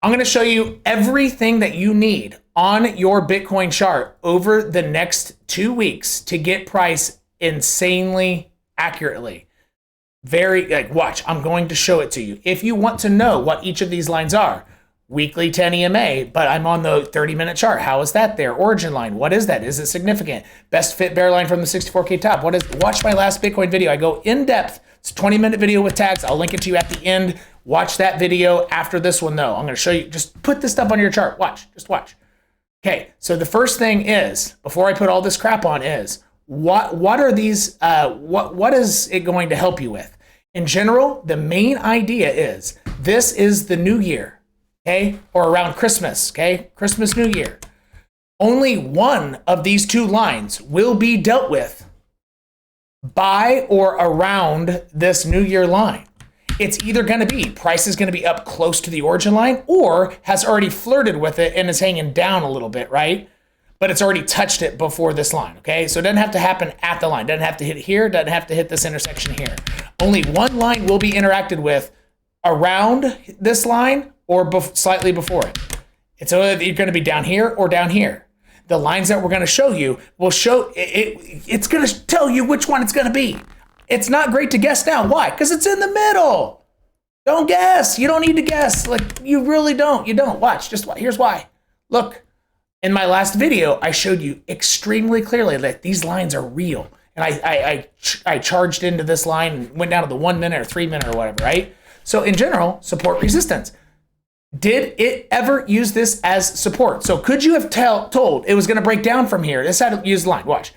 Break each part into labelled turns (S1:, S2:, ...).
S1: I'm going to show you everything that you need on your Bitcoin chart over the next 2 weeks to get price insanely accurately. Watch, I'm going to show it to you. If you want to know what each of these lines are, weekly 10 EMA, but I'm on the 30-minute chart. How is that there? Origin line, what is that? Is it significant? Best fit bear line from the 64K top. Watch my last Bitcoin video. I go in depth. It's a 20-minute video with tags. I'll link it to you at the end. Watch that video after this one though. I'm going to show you, just put this stuff on your chart. Watch, just watch. Okay, so the first thing is, before I put all this crap on, is what are these, what is it going to help you with? In general, the main idea is this is the new year, okay? Or around Christmas, okay? Christmas, New Year. Only one of these two lines will be dealt with by or around this New Year line. It's either going to be price is going to be up close to the origin line or has already flirted with it and is hanging down a little bit, right? But it's already touched it before this line, okay? So it doesn't have to happen at the line. Doesn't have to hit here, doesn't have to hit this intersection here. Only one line will be interacted with around this line or slightly before it. It's either going to be down here or down here. The lines that we're going to show you will show, it's going to tell you which one it's going to be. It's not great to guess now. Why? Because it's in the middle. Don't guess. You don't need to guess. Like, you really don't. You don't. Watch. Just watch. Here's why. Look, in my last video, I showed you extremely clearly that these lines are real. And I charged into this line and went down to the 1 minute or 3 minute or whatever, right? So in general, support resistance. Did it ever use this as support? So could you have told it was going to break down from here? This had to use the line. Watch.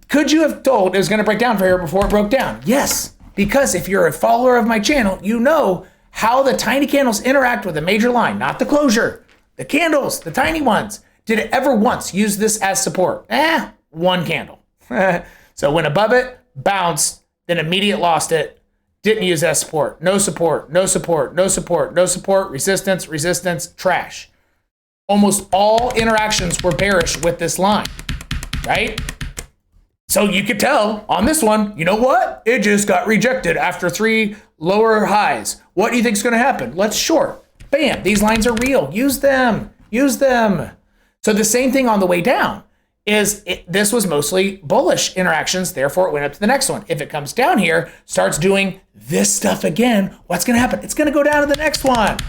S1: Could you have told it was going to break down from here before it broke down? Yes, because if you're a follower of my channel, you know how the tiny candles interact with a major line, not the closure. The candles, the tiny ones. Did it ever once use this as support? One candle. So went above it, bounced, then immediate lost it. Didn't use that support. No support, no support, no support, no support, resistance, resistance, trash. Almost all interactions were bearish with this line, right? So you could tell on this one, you know what? It just got rejected after 3 lower highs. What do you think is going to happen? Let's short. Bam, these lines are real. Use them, use them. So the same thing on the way down is this was mostly bullish interactions, therefore it went up to the next one. If it comes down here, starts doing this stuff again, what's going to happen? It's going to go down to the next one.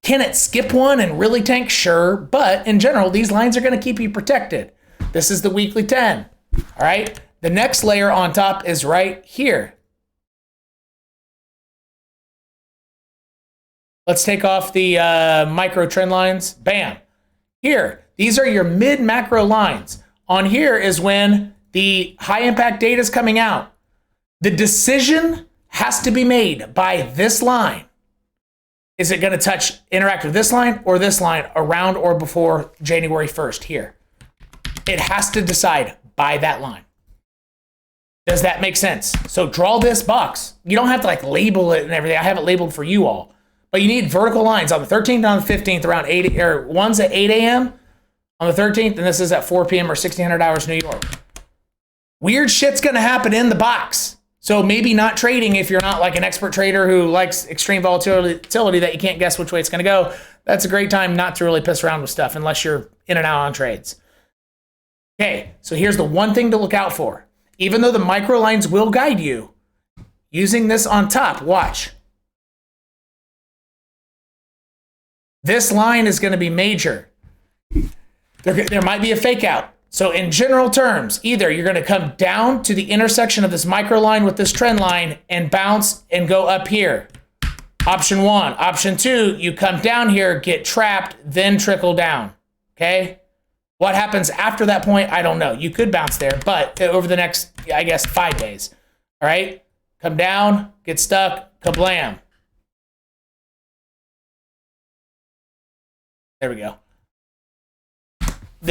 S1: Can it skip one and really tank? Sure, but in general, these lines are going to keep you protected. This is the weekly 10, all right? The next layer on top is right here. Let's take off the micro trend lines. Bam. Here, these are your mid macro lines. On here is when the high impact data is coming out. The decision has to be made by this line. Is it going to interact with this line or this line around or before January 1st here? It has to decide by that line. Does that make sense? So draw this box. You don't have to like label it and everything. I have it labeled for you all. But you need vertical lines on the 13th and on the 15th around 8, or one's at 8 a.m. on the 13th, and this is at 4 p.m. or 1600 hours New York. Weird shit's gonna happen in the box. So maybe not trading if you're not like an expert trader who likes extreme volatility that you can't guess which way it's gonna go. That's a great time not to really piss around with stuff unless you're in and out on trades. Okay, so here's the one thing to look out for. Even though the micro lines will guide you, using this on top, watch. This line is going to be major. There might be a fake out. So in general terms, either you're going to come down to the intersection of this micro line with this trend line and bounce and go up here. Option 1. Option 2, you come down here, get trapped, then trickle down. Okay? What happens after that point, I don't know. You could bounce there, but over the next, I guess, 5 days. All right? Come down, get stuck, kablam. There we go.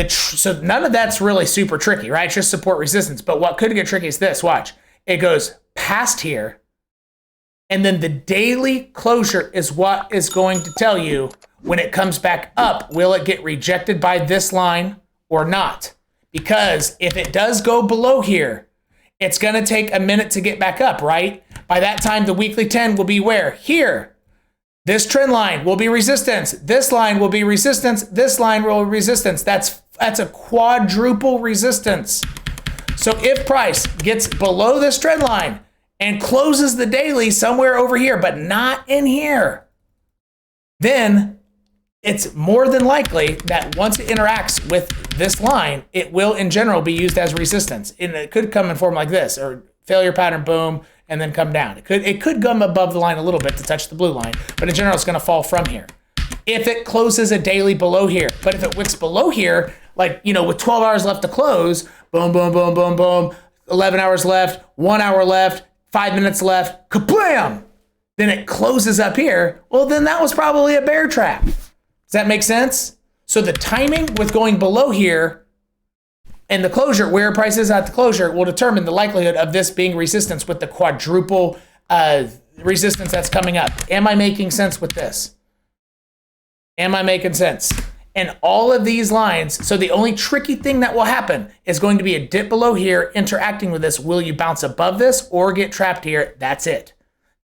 S1: So none of that's really super tricky, right? It's just support resistance. But what could get tricky is this. Watch. It goes past here, and then the daily closure is what is going to tell you when it comes back up, will it get rejected by this line or not? Because if it does go below here, it's going to take a minute to get back up, right? By that time, the weekly 10 will be where? Here. This trend line will be resistance. This line will be resistance. This line will be resistance. That's a quadruple resistance. So if price gets below this trend line and closes the daily somewhere over here, but not in here, then it's more than likely that once it interacts with this line, it will in general be used as resistance. And it could come in form like this, or failure pattern, boom, and then come down. It could come above the line a little bit to touch the blue line, but in general, it's gonna fall from here. If it closes a daily below here, but if it wicks below here, like, you know, with 12 hours left to close, boom, boom, boom, boom, boom, 11 hours left, 1 hour left, 5 minutes left, kablam! Then it closes up here, well, then that was probably a bear trap. Does that make sense? So the timing with going below here and the closure, where price is at the closure, will determine the likelihood of this being resistance with the quadruple resistance that's coming up. Am I making sense with this? Am I making sense? And all of these lines, so the only tricky thing that will happen is going to be a dip below here interacting with this. Will you bounce above this or get trapped here? That's it.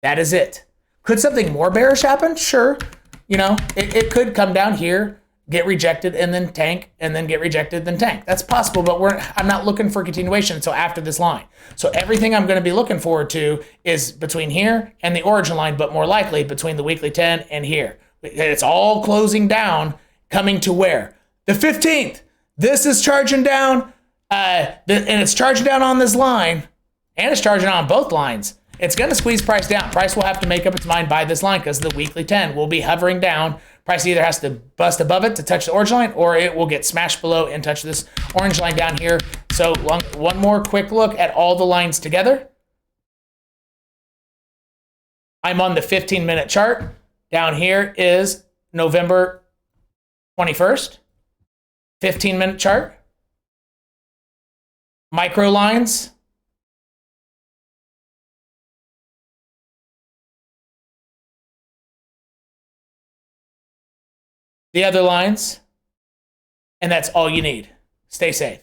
S1: That is it. Could something more bearish happen? Sure. You know, it could come down here, get rejected, and then tank, and then get rejected, then tank. That's possible, but I'm not looking for continuation until after this line. So everything I'm going to be looking forward to is between here and the origin line, but more likely between the weekly 10 and here. It's all closing down, coming to where? The 15th. This is charging down, and it's charging down on this line, and it's charging on both lines. It's going to squeeze price down. Price will have to make up its mind by this line because the weekly 10 will be hovering down. Price either has to bust above it to touch the orange line, or it will get smashed below and touch this orange line down here. So one more quick look at all the lines together. I'm on the 15-minute chart. Down here is November 21st. 15-minute chart. Micro lines. The other lines, and that's all you need. Stay safe.